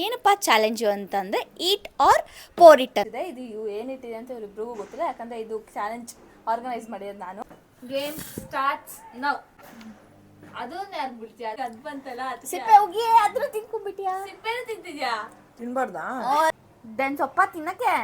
ಏನಪ್ಪ ಚಾಲೆಂಜು ಅಂತಂದರೆ ಈಟ್ R four it ಇದೆ. ಇದು ಏನಿಟ್ಟಿದೆ ಅಂತ ಇವರಿಬ್ರಿಗೂ ಗೊತ್ತಿಲ್ಲ, ಯಾಕಂದರೆ ಇದು ಚಾಲೆಂಜ್ ಆರ್ಗನೈಸ್ ಮಾಡಿರೋದು ನಾನು. Game starts now. ಅದನ್ನ ಯಾರು ಬಿಡ್ತೀಯ? ಅದು ಬಂತಲ್ಲ, ಸಿಪ್ಪೆ ಹೋಗಿ ಆದ್ರೂ ತಿನ್ಕೊಂಡ್ಬಿಟ್ಟಿಯಾ? ಸಿಪ್ಪೆನೂ ತಿಂತಿದ್ಯಾ? ತಿನ್ಬಾರ್ದಾ? ದೆನ್ ಸೊಪ್ಪ ತಿನ್ನಕ್ಕೆ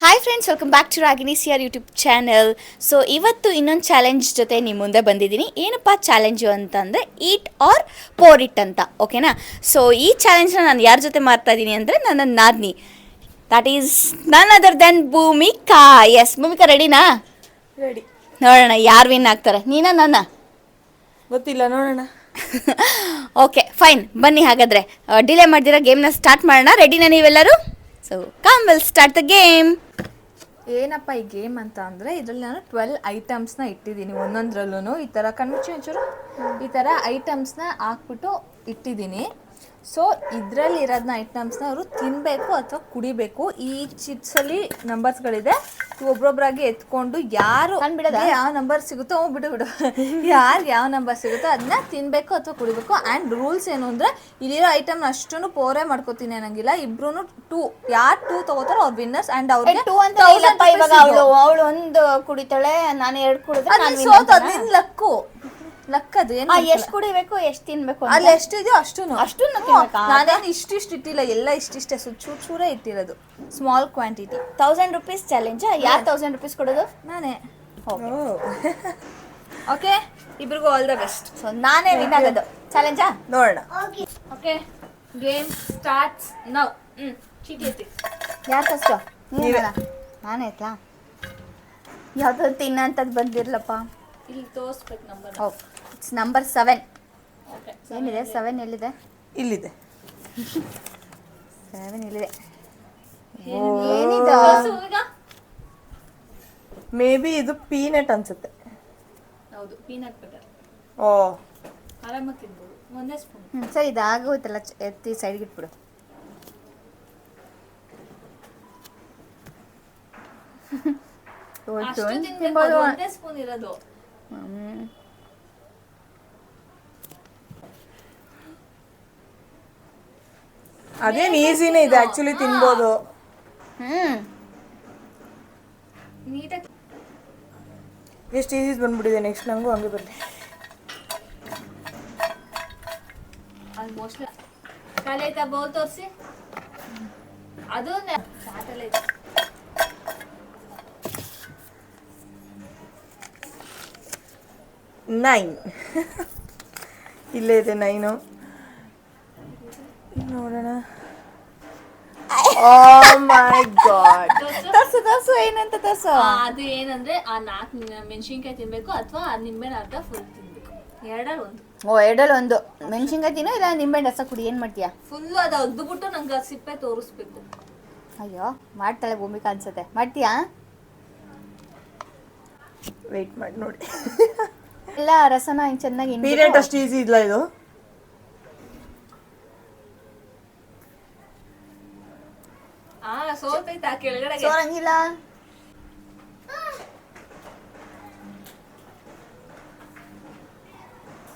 hi friends, welcome back to Ragini CR YouTube channel. So ಇವತ್ತು ಇನ್ನೊಂದು ಚಾಲೆಂಜ್ ಜೊತೆ ನಿಮ್ಮ ಮುಂದೆ ಬಂದಿದ್ದೀನಿ. ಏನಪ್ಪ ಚಾಲೆಂಜು ಅಂತಂದರೆ ಈಟ್ ಆರ್ ಪೋರ್ ಇಟ್ ಅಂತ, ಓಕೆನಾ? ಸೊ ಈ ಚಾಲೆಂಜ್ನ ನಾನು ಯಾರ ಜೊತೆ ಮಾಡ್ತಾ ಇದ್ದೀನಿ ಅಂದರೆ ನನ್ನ ನಾದ್ನಿ, that is none other than Bhumika. Yes Bhumika, ರೆಡಿನಾ? ರೆಡಿ. ನೋಡೋಣ ಯಾರು ವಿನ್ ಆಗ್ತಾರೆ, ನೀನಾ ನನ್ನ? ಗೊತ್ತಿಲ್ಲ, ನೋಡೋಣ. ಓಕೆ ಫೈನ್, ಬನ್ನಿ ಹಾಗಾದರೆ ಡಿಲೇ ಮಾಡ್ದಿರೋ ಗೇಮ್ನ ಸ್ಟಾರ್ಟ್ ಮಾಡೋಣ. ರೆಡಿನಾ ನೀವೆಲ್ಲರೂ? So come will start the game. ಏನಪ್ಪ ಈ ಗೇಮ್ ಅಂತ ಅಂದರೆ, ಇದರಲ್ಲಿ ನಾನು 12 ಐಟಮ್ಸ್ನ ಇಟ್ಟಿದ್ದೀನಿ. ಒಂದೊಂದ್ರಲ್ಲೂ ಈ ಥರ ಕಣ್ಮುಚ್ಚಿ ಒಂಚೂರು ಈ ಥರ ಐಟಮ್ಸ್ನ ಹಾಕ್ಬಿಟ್ಟು ಇಟ್ಟಿದ್ದೀನಿ. ಸೊ ಇದರಲ್ಲಿ ಇರೋದನ್ನ ಐಟಮ್ಸ್ನ ಅವರು ತಿನ್ನಬೇಕು ಅಥವಾ ಕುಡಿಬೇಕು. ಈ ಚಿಟ್ಸಲ್ಲಿ ನಂಬರ್ಸ್ಗಳಿದೆ, ಒಬ್ರೊಬ್ರಾಗಿ ಎತ್ಕೊಂಡು ಯಾರು ಯಾವ ನಂಬರ್ ಸಿಗುತ್ತೋ ಬಿಡು ಯಾರಿಗೆ ಯಾವ ನಂಬರ್ ಸಿಗುತ್ತೋ ಅದನ್ನ ತಿನ್ನಬೇಕು ಅಥವಾ ಕುಡಿಬೇಕು. ಆ್ಯಂಡ್ ರೂಲ್ಸ್ ಏನು ಅಂದರೆ, ಇಲ್ಲಿರೋ ಐಟಮ್ ಅಷ್ಟನ್ನು ಪೋರೇ ಮಾಡ್ಕೋತೀನಿ ಅನ್ನಂಗಿಲ್ಲ. ಇಬ್ರು 2 ಯಾರು 2 ತಗೋತಾರೋ ಅವ್ರು ವಿನ್ನರ್ಸ್. ಆ್ಯಂಡ್ ಅವ್ರಿಗೆ 2 ಅಂತ ಇಲ್ಲಪ್ಪ. ಇವಾಗ ಅವಳು ಒಂದು ಕುಡಿತಾಳೆ, ನಾನು 2 ಕುಡಿದ್ರೆ ಸೋತು ಅದು ನಿನ್ನ ಲಕ್ಕು. ಲಕ್ಕದು ಏನು, ಎಷ್ಟು ಕುಡಿಬೇಕು ಎಷ್ಟು ತಿನ್ಬೇಕು ಅಲ್ಲಿ ಎಷ್ಟಿದೆಯೋ ಅಷ್ಟನ್ನು ನಾನೇನು ಇಷ್ಟಿಷ್ಟು ಇಟ್ಟಿಲ್ಲ, ಎಲ್ಲ ಇಷ್ಟಿಷ್ಟೇ ಚೂರೇ ಇಟ್ಟಿರೋದು, ಸ್ಮಾಲ್ ಕ್ವಾಂಟಿಟಿ. 1000 rupees challenge. ಯಾರು 1000 ರೂಪೀಸ್ ಕೊಡೋದು? ನಾನೇ. ಓಕೆ, ಇಬ್ರಿಗೂ ಆಲ್ ದ ಬೆಸ್ಟ್. ಸೊ ನಾನೇ ವಿನ್ ಆಗೋದು. ಚಾಲೆಂಜಾ ನೋಡೋಣ. Okay, game starts now. ಚೀಟಿ ಐತಿ. ಯಾರು ಫಸ್ಟು? ನಾನೇ ಆಯ್ತಾ? ಯಾವ್ದು ತಿನ್ನಂಥದ್ದು ಬಂದಿರಲಪ್ಪ. ಇಲ್ಲಿ ತೋರಿಸ್ಬೇಕು number. Okay, it's number 7. Okay, ಏನಿದೆ 7? ಎಲ್ಲಿದೆ? ಇಲ್ಲಿದೆ. 7 ಇಲ್ಲಿದೆ. ಏನಿದೆ? ಮೇ ಬಿ ಇದು ಪೀನಟ್ ಅನ್ಸುತ್ತೆ. ಹೌದು, ಪೀನಟ್ ಬಟರ್. ಓ, ಆರಾಮಾಗಿ ತಿನ್ಬೋದು. ಒಂದೇ ಸ್ಪೂನ್. ಸರಿ, ಇದಾಗೋಯ್ತಲ್ಲ, ಎತ್ತಿ ಸೈಡ್ಗೆ ಇಟ್ಬಿಡು. ಒಂದೇ ಸ್ಪೂನ್ ಇರೋದು. ಅದೇನು ಈಸಿನೇ ಇದೆ ಆಕ್ಚುಲಿ, ತಿನ್ಬೋದು. ನೀಟಾಗಿ ಎಷ್ಟು ಈಸಿ ಬಂದ್ಬಿಟ್ಟಿದೆ. ನೆಕ್ಸ್ಟ್ ನಂಗೂ ಹಂಗೆ ಬರಲಿ. ಆಲ್ಮೋಸ್ಟ್ ಖಾಲಿ ಆಯ್ತಾ? ಬೌಲ್ ತೋರಿಸಿ. ಅದು ಚಾಟಲ್ಲಿ ಐತೆ. ನೈನ್ ಇಲ್ಲೇ ಇದೆ 9. ನೋಡೋಣ. ಓ ಮೈ ಗಾಡ್. ತರ್ಸು ಏನಂತ ತರ್ಸು. ಅದು ಏನಂದ್ರೆ, ಆ 4 ಮೆಣಸಿನ್ಕಾಯಿ ತಿನ್ಬೇಕು ಅಥವಾ ಆ ನಿಂಬೆನ ಅರ್ಧ ಫುಲ್ ತಿನ್ಬೇಕು. 2ರಲ್ಲಿ 1. ಓ, 2ರಲ್ಲಿ 1. ಮೆಣಸಿನ್ಕಾಯಿ ತಿನ್ನೋ, ಇಲ್ಲ ನಿಂಬೆ ರಸ ಕುಡಿ. ಏನು ಮಾಡ್ತೀಯಾ? ಫುಲ್ಲು ಅದು ಅಗ್ದುಬಿಟ್ಟು ನಂಗೆ ಸಿಪ್ಪೆ ತೋರಿಸ್ಬೇಕು. ಅಯ್ಯೋ, ಮಾಡ್ತಾಳೆ ಭೂಮಿಕಾ ಅನ್ಸುತ್ತೆ. ಮಾಡ್ತೀಯಾ? ವೇಟ್ ಮಾಡಿ ನೋಡಿ. ಇಲ್ಲ, ರಸನ ಹಿಂಗೆ ಚೆನ್ನಾಗಿ. ಪೀನಟ್ ಅಷ್ಟು ಈಸಿ ಇಲ್ಲ ಇದು. ಸೋತೈತಾ ಕೆಳಗಡೆ? ಸೋರಂಗಿಲ್ಲ.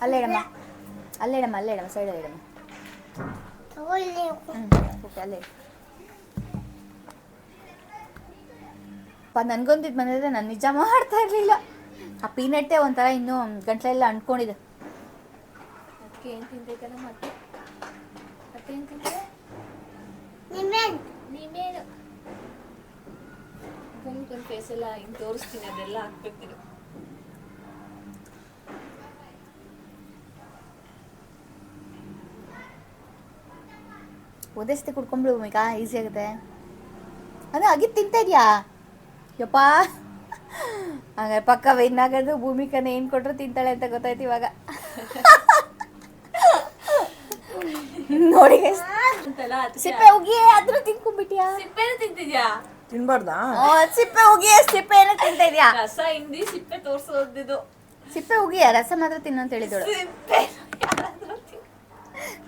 ಅಲ್ಲೇ ಇಡಮ್ಮ, ಸೈಡಲ್ಲಿ ಇಡಮ್ಮ. ಓಕೆ, ಅಲ್ಲೇ. ನನಗೊಂದಿದ್ದು ಬಂದಿದ್ರೆ ನಾನು ನಿಜ ಮಾಡ್ತಾ ಇರಲಿಲ್ಲ. ಆ ಪೀನಟ್ಟೇ ಒಂಥರ ಇನ್ನೂ ಗಂಟ್ಲೆಲ್ಲ ಅಂಟ್ಕೊಂಡಿದೆ. ಅದಕ್ಕೆ ಏನು ತಿಂತೈತಲ್ಲ ಮತ್ತೆ? ಮತ್ತೇನು ತಿಂತೆ? ನಿಂಬೆನು. ಭೂಮಿಕೊಂದು ಫೇಸೆಲ್ಲ ಹಿಂಗೆ ತೋರಿಸ್ತೀನಿ, ಅದೆಲ್ಲ ಹಾಕ್ಬೇಕು. ಒಂದೇ ಸತಿ ಕುಡ್ಕೊಂಡ್ಬಿಡು ಭೂಮಿಕಾ, ಈಸಿ ಆಗುತ್ತೆ. ಅದು ಆಗಿದ್ದು ತಿಂತಾ ಇದೆಯಾ? ಯಪ್ಪ, ಹಂಗಾರೆ ಪಕ್ಕ ವಿನ್ ಆಗೋದು ಭೂಮಿಕಾನ. ಏನು ಕೊಟ್ಟರು ತಿಂತಾಳೆ ಅಂತ ಗೊತ್ತಾಯ್ತು ಇವಾಗ. ನೋಡಿ, ಸಿಪ್ಪೆ ಹೋಗಿ ಆದ್ರೂ ತಿನ್ಕೊಂಡ್ಬಿಟ್ಟಿಯಾ? ಸಿಪ್ಪೆನೂ ತಿಂತಿದ್ಯಾ? ತಿನ್ಬಾರ್ದಾ? ಸಿಪ್ಪೆ ಹೋಗಿ ಸಿಪ್ಪೆ ಏನೋ ತಿಂತಾ ಇದೆಯಾ? ರಸ ಹಿಂದಿ ಸಿಪ್ಪೆ ತೋರಿಸೋದಿದ್ದು. ಸಿಪ್ಪೆ ಹೋಗಿ ರಸ ಮಾತ್ರ ತಿನ್ನು ಅಂತ ಹೇಳಿದಳು.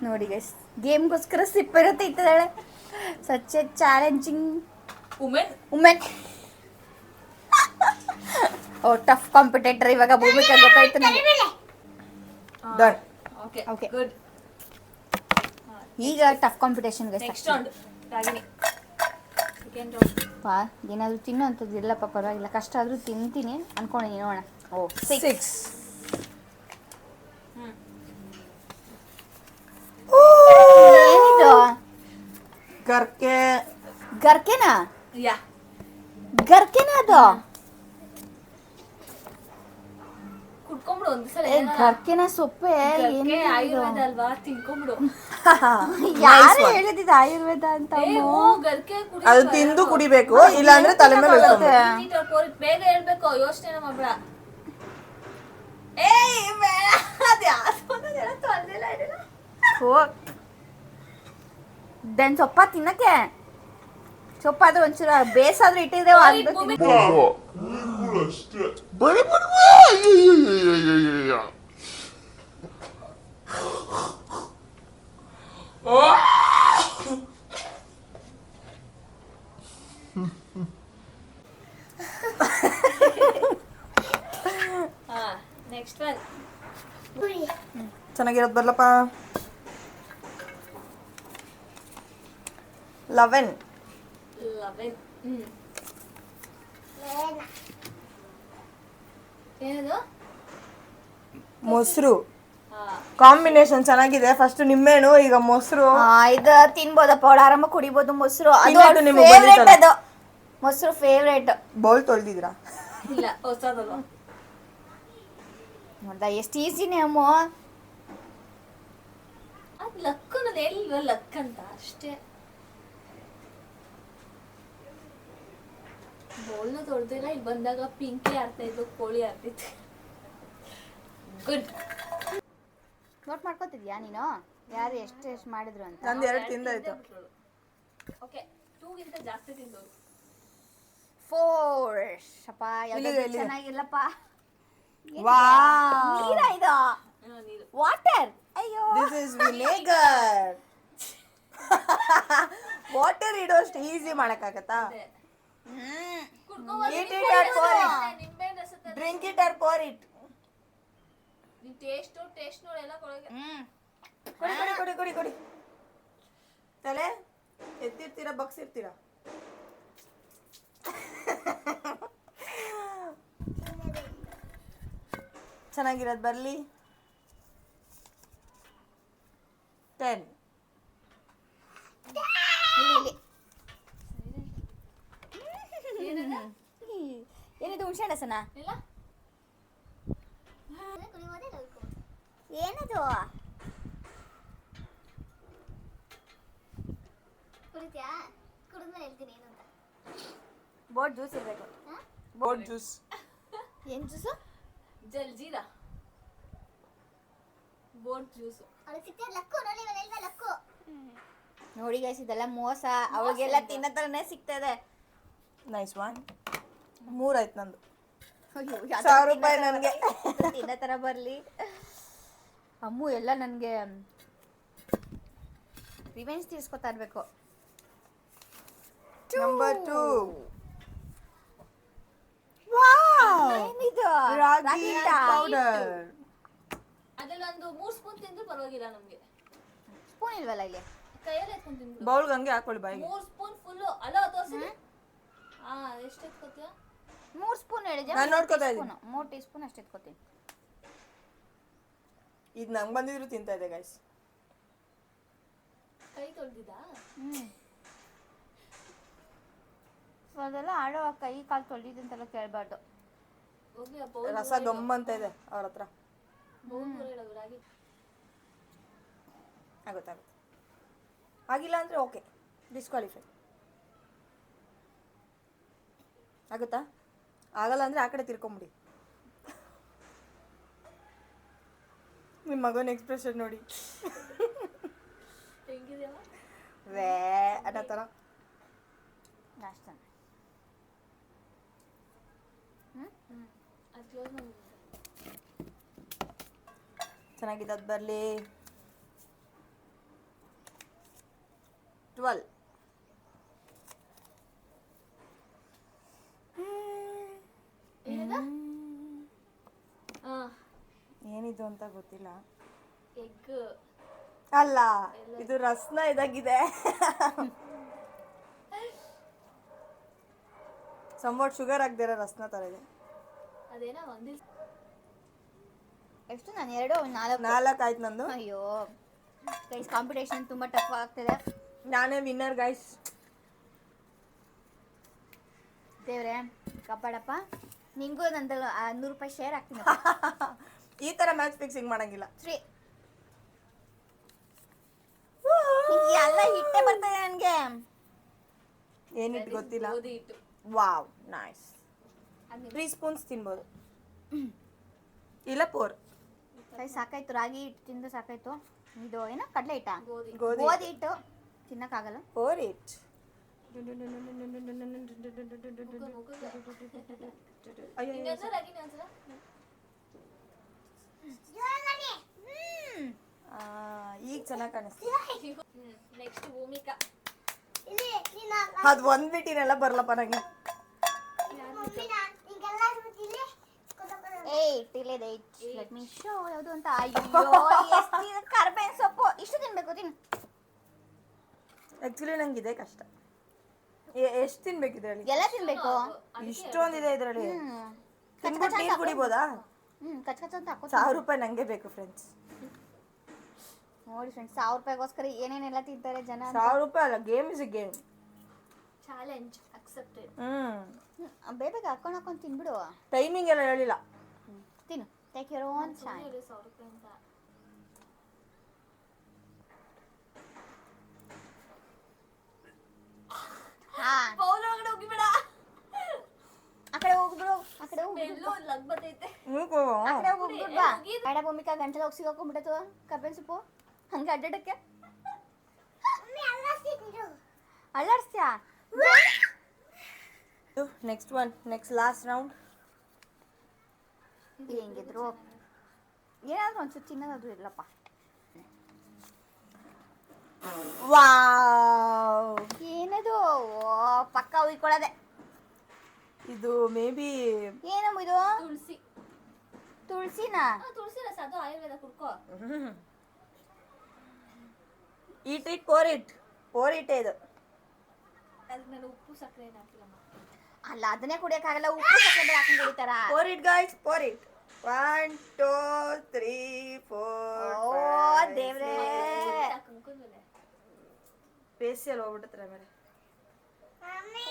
ನೋಡಿ ಗೈಸ್, ಗೇಮ್ಗೋಸ್ಕರ ಸಿಪ್ಪೆ ತಿಂತಿದ್ದಾಳೆ. Such a challenging women. ಓ ಟಫ್ ಕಾಂಪಿಟೇಟರ್ ಇವಾಗ ಭೂಮಿಕಾ ಗೊತ್ತಾಯ್ತು ನನಗೆ. ಡನ್. Okay Okay. ಗುಡ್. ಈಗ tough competition next round Ragini. Second round. ಪಾ ಏನಾದರೂ ತಿನ್ನೋ ಅಂಥದ್ದು ಇಲ್ಲಪ್ಪ, ಪರವಾಗಿಲ್ಲ, ಕಷ್ಟ ಆದರೂ ತಿಂತೀನಿ ಅನ್ಕೊಂಡಿದ್ದೀನಿ, ನೋಡೋಣ. ಓ 6. 6. ಏನಿದು? ಗರ್ಕೆ. ಗರ್ಕೆನಾ? ಯಾ ಗರ್ಕೆನಾ ಅದು? ಕುಡ್ಕೊಂಬಿಡು ಒಂದು ಸಲ. ಏ ಗರ್ಕೆನ ಸೊಪ್ಪೆ ಗರ್ಕೆ ಆಯುರ್ವೇದ ಅಲ್ವಾ, ತಿನ್ಕೊಂಬಿಡು. ಯಾರು ಹೇಳಿದ ಆಯುರ್ವೇದ ಅಂತ? ಗರ್ಕೆ ಕುಡಿ. ಅದು ತಿಂದು ಕುಡಿಬೇಕು, ಇಲ್ಲಾಂದ್ರೆ ತಲೆ ಮೇಲೆ ಹೊಯ್ಕೊಂಡು ಬೇಗ ಹೇಳ್ಬೇಕು, ಯೋಚನೆ ಮಾಡ್ಬೇಡ. ಏಯ್ ಬೇಡ, ಅದು ತೊಂದಿಲ್ಲ ಇರಲ್ಲ. ದೆನ್ ಸೊಪ್ಪ ತಿನ್ನಕ್ಕೆ ಸೊಪ್ಪಾದ್ರೂ ಒಂಚೂರು ಬೇಸಾದ್ರೂ ಇಟ್ಟಿದ್ದೇವೆ ಅಂತ ಬರೀ ನೆಕ್ಸ್ಟ್ ಒನ್. ಚೆನ್ನಾಗಿರೋದು ಬರ್ಲಪ್ಪ. 11. 11. ಏನದು? ಮೊಸರು ಕಾಂಬಿನೇಷನ್ ಚೆನ್ನಾಗಿದೆ. ಫಸ್ಟ್ ನಿಂಬೆಹಣ್ಣು, ಈಗ ಮೊಸರು. ಇದು ತಿನ್ಬೋದಪ್ಪ, ಅವಳು ಆರಾಮ ಕುಡಿಬೋದು ಮೊಸರು. ಅದು ತಿನ್ನೋದು ನಿಮಗೆ ಫೇವ್ರೇಟ್, ಬಂದಿತ್ತಲ್ಲ. ಅದು ಮೊಸರು ಫೇವ್ರೇಟ್. ಬೌಲ್ ತೊಳ್ದಿದ್ರಾ? ಇಲ್ಲ, ಹೊಸದಲ್ವಾ? ನೋಡ್ದ ಎಷ್ಟು ಈಸಿನೇ ಅಮ್ಮ. ಅದು ಲಕ್ಕು, ನಾನು ಹೇಳಿಲ್ವ ಲಕ್ ಅಂತ, ಅಷ್ಟೇ. ಬೋಲ್ನ ತೊಳ್ದಿಲ್ಲ, ಇಲ್ಲಿ ಬಂದಾಗ ಪಿಂಕಿ ಆಡ್ತಾ ಇದ್ದು, ಕೋಳಿ ಆಡ್ತಿತ್ತು. ಗುಡ್. ನೋಟ್ ಮಾಡ್ಕೋತಿದ್ಯಾ ನೀನು ಯಾರು ಎಷ್ಟು ಮಾಡಿದ್ರು ಅಂತ? ನಂದು 2 ತಿಂದಾಯ್ತು. ಓಕೆ, 2ಗಿಂತ ಜಾಸ್ತಿ ತಿಂದೋರು. 4. ಅಪ್ಪ ಇಲ್ಲಿದೆ, ಇಲ್ಲಿದೆ. ಚೆನ್ನಾಗಿಲ್ಲಪ್ಪ. ವಾವ್, ನೀರ ಇದು? ನೀರು. ವಾಟರ್? ಅಯ್ಯೋ, ದಿಸ್ ಇಸ್ ವಿನೆಗರ್. ವಾಟರ್ ಇಡೋಷ್ಟು ಈಸಿ ಮಾಡಕ್ಕಾಗತ್ತಾ? Eat it or pour it. ನಿಂಬೆಹಣ್ಣು ರಸ ತರ. Drink it or pour it. ನಿನ್ ಟೇಸ್ಟ್ ನೋಡಿ ಎಲ್ಲ ಕೊಡೋಕೆ. ಕೊಡಿ. ತಲೆ ಎತ್ತಿರ್ತೀರಾ, ಬಗ್ಸಿರ್ತೀರಾ? ಚೆನ್ನಾಗಿರೋದು ಬರ್ಲಿ. 10. ಏನಿದು ಹುಣಸೆ ರಸನ? ಇಲ್ಲ ಏನದು? ಕುಡಿತ್ಯಾ? ಕುಡಿದ್ಮೇಲೆ ಹೇಳ್ತೀನಿ ಏನು ಅಂತ. ಬೋಟ್ ಜ್ಯೂಸ್ ಇರಬೇಕು. ಬೋಟ್ ಜ್ಯೂಸ್. ಏನು ಜ್ಯೂಸು? ಜಲ್ಜೀರಾ ಬೋಟ್ ಜ್ಯೂಸು. ಅವಳಿಗೆ ಸಿಕ್ತಿದೆ ಲಕ್ಕು, ನೋಡಿ ಇವಾಗ ಹೇಳ್ದೆ ಲಕ್ಕು. ನೋಡಿ ಗೈಸ್, ಇದೆಲ್ಲ ಮೋಸ. ಅವಳಿಗೆಲ್ಲ ತಿನ್ನೋ ಥರನೇ ಸಿಗ್ತದೆ. Nice one. 3 ಆಯ್ತು ನಂದು. ಅಯ್ಯೋ, 1000 ರೂಪಾಯಿ ನನಗೆ. ತಿನ್ನೋ ಥರ ಬರಲಿ. ಅಮ್ಮು ಎಲ್ಲ ನನಗೆ ರಿವೆಂಜ್ ತೀರ್ಸ್ಕೊತಾ ಇರಬೇಕು. ನಂಬರ್ 2. ಏನಿದು? ರಾಗಿ ಪೌಡರ್. ಅದ್ರಲ್ಲಿ ಒಂದು 3 ಸ್ಪೂನ್ ತಿಂದ್ರು ಪರವಾಗಿಲ್ಲ ನಮ್ಗೆ. ಸ್ಪೂನ್ ಇಲ್ವಲ್ಲ ಇಲ್ಲಿ? ಕೈಯಲ್ಲಿ ಎತ್ಕೊಂಡು ತಿಂದ್ರು. ಬೌಲ್ಗೆ ಹಂಗೆ ಹಾಕೊಳ್ಳಿ ಬಾಯಿಗೆ. 3 ಸ್ಪೂನ್ ಫುಲ್ಲು. ಅಲ್ಲ ತೋರ್ಸಿ. ಎಷ್ಟು ಎತ್ಕೋತೀಯ? 3 ಸ್ಪೂನ್ ಹೇಳಿದ್ಯಾ? ನಾನು ನೋಡ್ಕೊತಾ ಇದ್ದೀನಿ. 3 ಟೀ ಸ್ಪೂನ್ ಅಷ್ಟು ಎತ್ಕೋತೀನಿ. ಇದು ನಂಗೆ ಬಂದಿದ್ರು ತಿಂತಾ ಇದೆ ಗೈಸ್. ಕೈ ತೊಳ್ದಿದ್ದಾ? ಅದೆಲ್ಲ ಆಡೋ ಕೈ ಕಾಲು ತೊಳೆದಿದ್ದಂತೆಲ್ಲ ಕೇಳಬಾರ್ದು. ಹೋಗಿ ರಸ ಗಮ್ ಅಂತ ಇದೆ ಅವ್ರ ಹತ್ರ. ರಾಗಿ ಆಗುತ್ತೆ. ಆಗಿಲ್ಲ ಅಂದರೆ ಓಕೆ, ಡಿಸ್ಕ್ವಾಲಿಫೈ. ಆಗುತ್ತಾ? ಆಗಲ್ಲ ಅಂದರೆ ಆ ಕಡೆ ತಿರ್ಕೊಂಬಿಡಿ. ನಿಮ್ಮ ಮಗನ ಎಕ್ಸ್ಪ್ರೆಷನ್ ನೋಡಿ. ಹೆಂಗಿದೆಯಲ್ಲ ವೇ ಅನ್ನೋ ಥರ. ಅಷ್ಟೇ. ಅದು ಕ್ಲೋಸ್ ಮಾಡಿ. ಚೆನ್ನಾಗಿದೆ, ಅದು ಬರಲಿ. 12. ಏನದ? ಏನಿದು ಅಂತ ಗೊತ್ತಿಲ್ಲ. ಎಗ್ ಅಲ್ಲ, ಇದು ರಸ್ನ ಇದಾಗಿದೆ. ಸಂಬಾಟ್ ಶುಗರ್ ಹಾಕ್ದಿರೋ ರಸ್ನ ಥರ ಇದೆ. ಅದೇನೋ ಒಂದಿಲ್ ಎಷ್ಟು ನಾನು 2 4 4 ಆಯ್ತು ನಂದು. ಅಯ್ಯೋ ಗೈಸ್, ಕಾಂಪಿಟೇಷನ್ ತುಂಬ ಟಫ್ ಆಗ್ತಿದೆ. ನಾನೇ ವಿನ್ನರ್ ಗೈಸ್. ದೇವ್ರೆ ಕಾಪಾಡಪ್ಪ. ನಿಂಗೂ ನಂದು 100 ರೂಪಾಯಿ ಶೇರ್ ಹಾಕ್ತೀನಿ. ಈ ಥರ ಮ್ಯಾಚ್ ಫಿಕ್ಸಿಂಗ್ ಮಾಡಂಗಿಲ್ಲ. 3 ಎಲ್ಲ ಹಿಟ್ಟೆ ಬರ್ತದೆ ನನಗೆ. ಏನಿಟ್ಟು ಗೊತ್ತಿಲ್ಲ. ಗೋಧಿ ಹಿಟ್ಟು. Wow, nice. 3 ಸ್ಪೂನ್ಸ್ ತಿನ್ಬೋದು, ಇಲ್ಲ 4. ಕೈ ಸಾಕಾಯ್ತು, ರಾಗಿ ಹಿಟ್ಟು ತಿಂದು ಸಾಕಾಯ್ತು. ಇದು ಏನೋ ಕಡಲೆ ಹಿಟ್ಟ, ಗೋಧಿ ಗೋಧಿ ಹಿಟ್ಟು ತಿನ್ನಕ್ಕಾಗಲ್ಲ. 4 it. ಅಯ್ಯೋ, ಇನ್ನೊಂದ್ಸಲ ರಾಗಿನಿ ಒಂದ್ಸಲ. ಈಗ ಚೆನ್ನಾಗಿ ಕಾಣಿಸ್ತು. ನೆಕ್ಸ್ಟ್ ಭೂಮಿಕಾ. ಇಲ್ಲಿ ನೀನು ಅದು ಒಂದ್ ಬಿಟ್ಟಿನೆಲ್ಲ ಬರ್ಲಪ್ಪ ನಂಗೆ. ನಿಂಗೆಲ್ಲ ಇಲ್ಲಿ ಇಟ್ಟಿಲೇದೆ. ಲೆಟ್ ಮೀ ಶೋ ಯಾವುದು ಅಂತ. ಅಯ್ಯೋ ಎಷ್ಟು ಕರ್ಬೇವಿನ ಸೊಪ್ಪು, ಇಷ್ಟು ತಿನ್ಬೇಕು. ತಿನ್ನು. ಆಕ್ಚುಲಿ ನಂಗೆ ಇದೆ ಕಷ್ಟ. ಎಷ್ಟು ತಿನ್ಬೇಕು ಇದ್ರಲ್ಲಿ? ಎಲ್ಲ ತಿನ್ಬೇಕು. ಇಷ್ಟೊಂದಿದೆ ಇದ್ರಲ್ಲಿ. ಹ್ಮ್ ತಿನ್ಬಿಟ್ಟು ನೀರು ಕುಡಿಬೋದಾ? ಕಚ್ ಕಚ್ ಅಂತ ಹಾಕೋ. 1000 ರೂಪಾಯಿ ನಂಗೆ ಬೇಕು ಫ್ರೆಂಡ್ಸ್. ನೋಡಿ ಫ್ರೆಂಡ್ಸ್, 1000 ರೂಪಾಯಿಗೋಸ್ಕರ ಏನೇನೆಲ್ಲ ತಿಂತಾರೆ ಜನ ಅಂತ. 1000 ರೂಪಾಯಿ ಅಲ್ಲ, game is A game. Challenge accepted. ಬೇಗ ಹಾಕೊಂಡು ತಿನ್ಬಿಡು. ಟೈಮಿಂಗ್ ಎಲ್ಲ ಹೇಳಿಲ್ಲ. ತಿನ್ನು. Take your own time. 1,000 ರೂಪಾಯಿ ಅಂತ. ಹಾ, ಬೌಲ್ ಒಳಗಡೆ ಹೋಗಿಬೇಡ. ಆ ಕಡೆ ಹೋಗ್ಬಿಡು. ಆ ಕಡೆ ಹೋಗ್ಬಿಡು. ಎಲ್ಲೋ ಲಗ್ ಬರ್ತೈತೆ. ಆ ಕಡೆ ಹೋಗ್ಬಿಡು ಬಾ. ಬೇಡ ಭೂಮಿಕಾ, ಗಂಟಲು ಹೋಗಿ ಸಿಗೋಕೊಂಡ್ಬಿಟ್ಟತು ಕರ್ಬೇವಿನ ಸೊಪ್ಪು. ಹಂಗೆ ಅಡ್ಡಾಡಕ್ಕೆ ಮಮ್ಮಿ ಅಲ್ಲ ಸಿಕ್ಕಿದ್ರು ಅಲ್ಲಾಡ್ಸ್ತ್ಯಾ. Next one, next last round. ಹೆಂಗಿದ್ರು ಏನಾದ್ರೂ ಒಂಚೂರು ಚಿನ್ನದಾದ್ರೂ ಇರ್ಲಪ್ಪ. ವಾವ್, ಏನದು? ಓ ಪಕ್ಕ ಉಯ್ಕೊಳ್ಳೋದೆ. ಇದು ಮೇ ಬಿ ಏನಮ್ಮ ಇದು? ತುಳಸಿ. ತುಳಸಿನ? ತುಳಸಿ ರಸ, ಅದು ಆಯುರ್ವೇದ. ಕುಡ್ಕೋ. Eat it pour it. Pour ಇಟ್ಟೇ ಇದು. ಅದಕ್ಕೆ ನಾನು ಉಪ್ಪು ಸಕ್ಕರೆ ಏನು ಹಾಕಿಲ್ಲಮ್ಮ. ಅಲ್ಲ, ಅದನ್ನೇ ಕುಡಿಯಕ್ಕಾಗಲ್ಲ. ಉಪ್ಪು ಸಕ್ಕರೆ ಹಾಕೊಂಡು ಕುಡಿತಾರ. Pour it guys, pour it. 1 2 3 4 ಓ ದೇವ್ರೇ, ಕುಂಕುಮಲೆ ಫೇಸಿಯಲ್ ಹೋಗ್ಬಿಟ್ಟತ್ರ ಮೇಲೆ.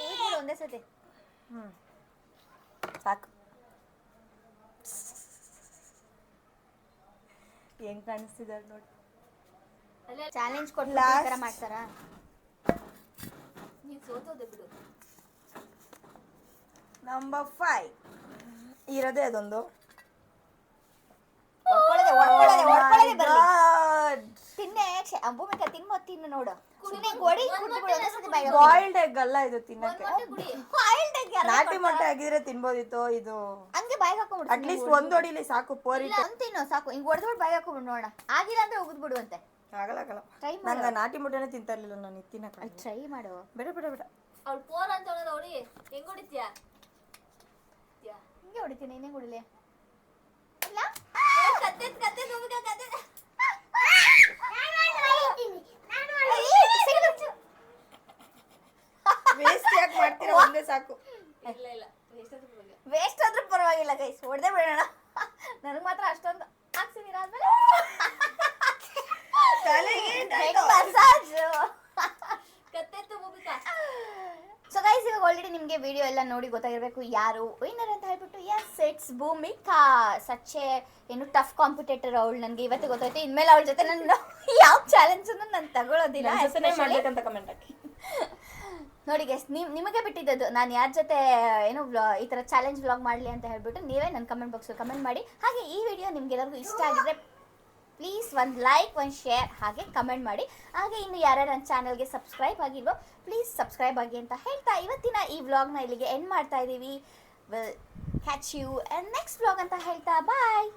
ಉಯ್ದ್ಬಿಡು ಒಂದೇ ಸತಿ. ಸಾಕು. ಹೆಂಗ್ ಕಾಣಿಸ್ತಿದ್ದಾರೆ ನೋಡಿ. ಚಾಲೆಂಜ್ ಕೊಟ್ಟು ಈ Last. ಥರ ಮಾಡ್ತಾರಾ? ನೀನು ಸೋತೋದೆ ಬಿಡು. ನಂಬರ್ 5 ಇರೋದೇ ಅದೊಂದು. ಹೊಡ್ಕೊಳ್ಳೋದೆ ಬರ್ಲಿ. ತಿನ್ನೆ ಭೂಮಿಕಾ, ತಿನ್ನು ನೋಡು. ಸುಮ್ಮನೆ ಗೋಡಿ ಕುಡ್ಬಿಡು ಒಂದೇ ಸತಿ ಬಾಯಿಗೆ. ಬಾಯ್ಲ್ಡ್ ಎಗ್ ಅಲ್ಲ ಇದು ತಿನ್ನಕ್ಕೆ. ಮೊಟ್ಟೆ ಕುಡಿ. ಬಾಯ್ಲ್ಡ್ ಎಗ್ ಯಾರು ನಾಟಿ ಕೊಡ್ತಾರೆ? ಮೊಟ್ಟೆ ಆಗಿದ್ರೆ ತಿನ್ಬೋದಿತ್ತು. ಇದು ಹಂಗೆ ಬಾಯಿಗೆ ಹಾಕೊಂಡ್ಬಿಡು. ಅಟ್ಲೀಸ್ಟ್ ಒಂದ್ ಹೊಡಿಲಿ ಸಾಕು. Pour it. ಇಲ್ಲ, ತಿನ್ನು ಸಾಕು. ಹಿಂಗ್ ಹೊಡೆದ್ಬಿಟ್ಟು ಬಾಯಿಗೆ ಹಾಕೊಂಡ್ಬಿಡು ನೋಡೋಣ. ಆಗಿಲ್ಲ ಅಂದ್ರೆ ಉಗಿದ್ಬಿಡು ಅಂತೆ. ಆಗಲ್ಲ ಆಗಲ್ಲ. Try ಮಾಡು. ನಂಗೆ ನಾಟಿ ಮೊಟ್ಟೆನೇ ತಿಂತಾ ಇರ್ಲಿಲ್ಲ ನಾನು. ತಿನ್ನಕ್ಕೆ ಟ್ರೈ ಮಾಡು. ಬೇಡ ಬೇಡ ಬೇಡ. ಅವ್ಳು ಪೋರ್ ಅಂತ ಹೇಳೋದು ಅವಳಿ ಹೆಂಗ್ ಹೊಡಿತೀಯಾ? ಹಿಂಗೆ ಹೊಡಿತೀನಿ. ಇನ್ನೇ ಹೊಡಿಲಿ. ಇಲ್ಲ ಕತ್ತೆ ಭೂಮಿಕಾ, ಕತ್ತೆ. ವೇಸ್ಟ್ ಯಾಕೆ ಮಾಡ್ತೀರಾ? ಒಂದೇ ಸಾಕು. ಇಲ್ಲ ಇಲ್ಲ, ಎಷ್ಟಾದ್ರೂ ಪರವಾಗಿಲ್ಲ. ವೇಸ್ಟ್ ಆದ್ರೂ ಪರವಾಗಿಲ್ಲ ಗೈಸ್, ಹೊಡೆದೇ ಬಿಡೋಣ. ನನಗೆ ಮಾತ್ರ ಅಷ್ಟೊಂದು ಹಾಕ್ಸಿದೀರ ಆದ್ಮೇಲೆ ಮಸಾಜ್. ಕತ್ತೆತ್ತು ಭೂಮಿಕಾ. ಸೊ ಗೈಸ್, ಇವಾಗ ಆಲ್ರೆಡಿ ನಿಮಗೆ ವಿಡಿಯೋ ಎಲ್ಲ ನೋಡಿ ಗೊತ್ತಾಗಿರ್ಬೇಕು ಯಾರು ವಿನ್ನರ್ ಅಂತ ಹೇಳ್ಬಿಟ್ಟು. S, it's Bhoomika. ಸಚ್ಚೆ ಏನು ಟಫ್ ಕಾಂಪಿಟೇಟರ್ ಅವಳು. ನನಗೆ ಇವತ್ತು ಗೊತ್ತಾಯ್ತು. ಇನ್ಮೇಲೆ ಅವಳ ಜೊತೆ ನಾನು ಯಾವ ಚಾಲೆಂಜ್ ನಾನು ತಗೊಳ್ಳೋದಿಲ್ಲ. ಮಾಡ್ಬೇಕಂತ ಕಮೆಂಟ್ ಹಾಕಿ. ನೋಡಿ ಗೈಸ್, ನಿಮಗೆ ಬಿಟ್ಟಿದ್ದದು ನಾನು ಯಾರ ಜೊತೆ ಏನು ಈ ಥರ ಚಾಲೆಂಜ್ ವ್ಲಾಗ್ ಮಾಡಲಿ ಅಂತ ಹೇಳ್ಬಿಟ್ಟು ನೀವೇ ನನ್ನ ಕಮೆಂಟ್ ಬಾಕ್ಸಲ್ಲಿ ಕಮೆಂಟ್ ಮಾಡಿ. ಹಾಗೆ ಈ ವಿಡಿಯೋ ನಿಮ್ಗೆಲ್ಲರಿಗೂ ಇಷ್ಟ ಆಗಿದ್ರೆ ಪ್ಲೀಸ್ ಒಂದು ಲೈಕ್, ಒಂದು ಶೇರ್, ಹಾಗೆ ಕಮೆಂಟ್ ಮಾಡಿ. ಹಾಗೆ ಇನ್ನು ಯಾರ್ಯಾರು ನನ್ನ ಚಾನಲ್ಗೆ ಸಬ್ಸ್ಕ್ರೈಬ್ ಆಗಿಲ್ವೋ ಪ್ಲೀಸ್ ಸಬ್ಸ್ಕ್ರೈಬ್ ಆಗಿ ಅಂತ ಹೇಳ್ತಾ ಇವತ್ತಿನ ಈ ವ್ಲಾಗ್ನ ಇಲ್ಲಿಗೆ ಎಂಡ್ ಮಾಡ್ತಾ ಇದ್ದೀವಿ. Will catch you next vlog ಅಂತ ಹೇಳ್ತಾ ಬಾಯ್.